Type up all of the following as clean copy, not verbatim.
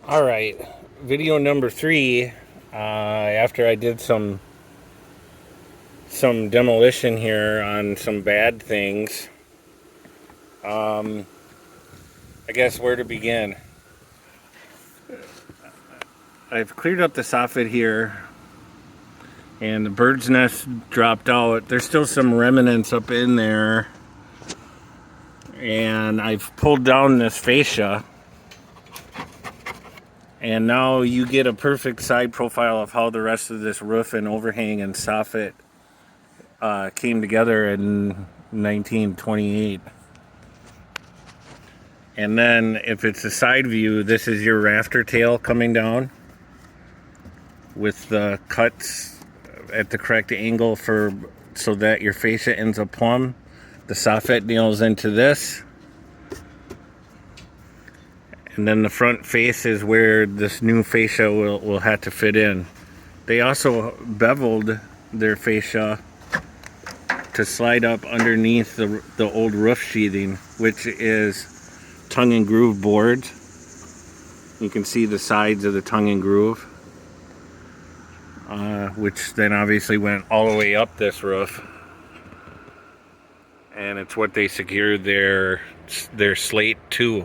All right, video number 3. After I did some demolition here on some bad things, I guess where to begin. I've cleared up the soffit here, and the bird's nest dropped out. There's still some remnants up in there, and I've pulled down this fascia. And now you get a perfect side profile of how the rest of this roof and overhang and soffit came together in 1928. And then if it's a side view, this is your rafter tail coming down with the cuts at the correct angle so that your fascia ends up plumb. The soffit nails into this. And then the front face is where this new fascia will have to fit in. They also beveled their fascia to slide up underneath the old roof sheathing, which is tongue and groove boards. You can see the sides of the tongue and groove, which then obviously went all the way up this roof. And it's what they secured their slate to.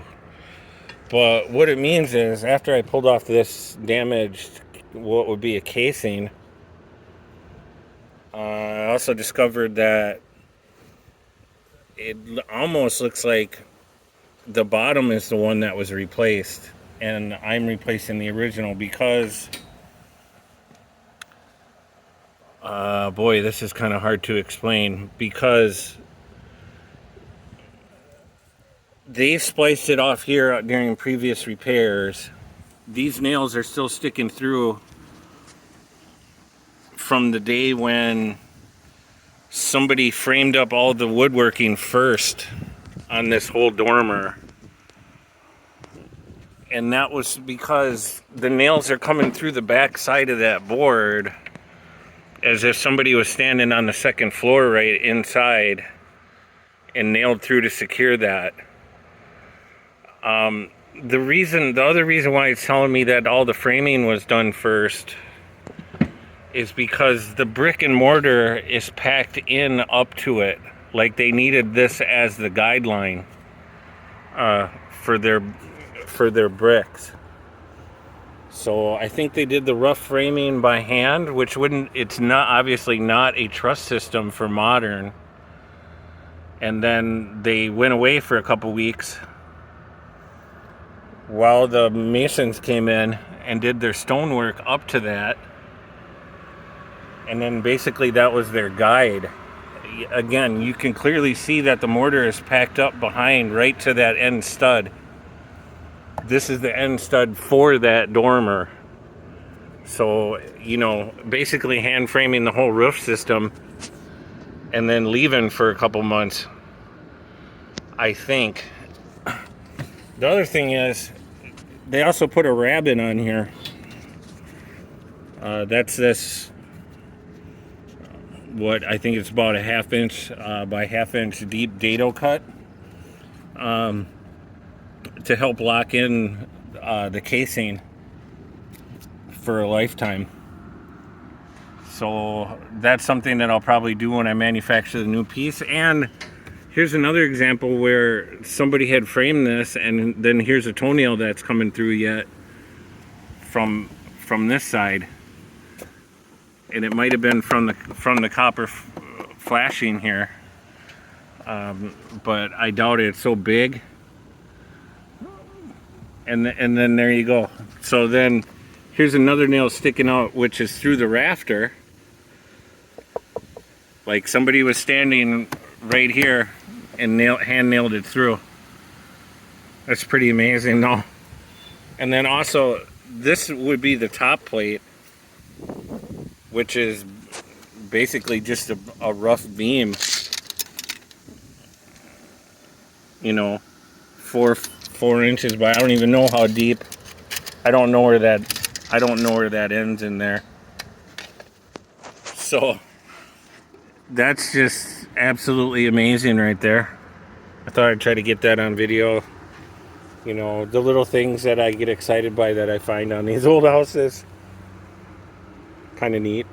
But what it means is, after I pulled off this damaged, what would be a casing, I also discovered that it almost looks like the bottom is the one that was replaced, and I'm replacing the original because, boy, this is kind of hard to explain, because they spliced it off here during previous repairs. These nails are still sticking through from the day when somebody framed up all the woodworking first on this whole dormer. And that was because the nails are coming through the back side of that board as if somebody was standing on the second floor right inside and nailed through to secure that. The other reason why it's telling me that all the framing was done first is because the brick and mortar is packed in up to it. Like they needed this as the guideline for their bricks. So I think they did the rough framing by hand, which it's not obviously not a truss system for modern. And then they went away for a couple weeks while the masons came in and did their stonework up to that. And then basically that was their guide. Again, you can clearly see that the mortar is packed up behind right to that end stud. This is the end stud for that dormer. So, basically hand framing the whole roof system and then leaving for a couple months, I think. The other thing is, they also put a rabbin on here. That's this, what I think it's about a 1/2 inch by 1/2 inch deep dado cut, to help lock in the casing for a lifetime. So that's something that I'll probably do when I manufacture the new piece. And here's another example where somebody had framed this, and then here's a toenail that's coming through yet from this side, and it might have been from the copper flashing here, but I doubt it. It's so big. And then there you go. So then here's another nail sticking out, which is through the rafter. Like somebody was standing right here and hand nailed it through. That's pretty amazing though. And then also, this would be the top plate, which is basically just a rough beam, 4 inches by, I don't even know how deep. I don't know where that ends in there. So that's just absolutely amazing right there. I thought I'd try to get that on video. You know, the little things that I get excited by that I find on these old houses. Kind of neat.